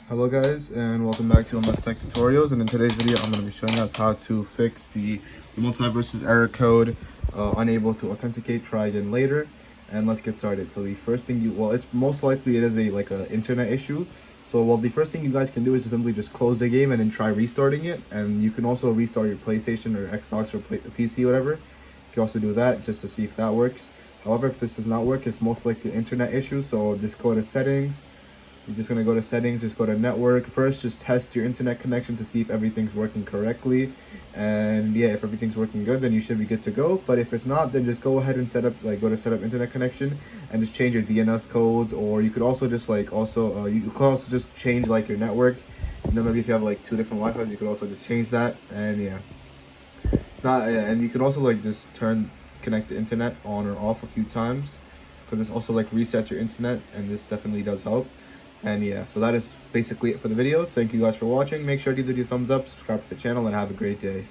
Hello guys, and welcome back to MS Tech Tutorials. And in today's video I'm going to be showing us how to fix the MultiVersus error code, unable to authenticate, try again later. And let's get started. So the first thing it's most likely it is an internet issue. So the first thing you guys can do is to simply just close the game and then try restarting it. And you can also restart your PlayStation or Xbox or PC, whatever. You can also do that just to see if that works. However, if this does not work, it's most likely an internet issue. So just go to settings. You're just going to go to settings, just go to network. First, just test your internet connection to see if everything's working correctly. And yeah, if everything's working good, then you should be good to go. But if it's not, then just go ahead and go to set up internet connection and just change your DNS codes. Or you could also just just change your network. Maybe if you have two different Wi-Fi's, you could also just change that. And yeah, it's not. And you can also just connect the internet on or off a few times, because this also resets your internet, and this definitely does help. And yeah, so that is basically it for the video. Thank you guys for watching. Make sure to give it a thumbs up, subscribe to the channel, and have a great day.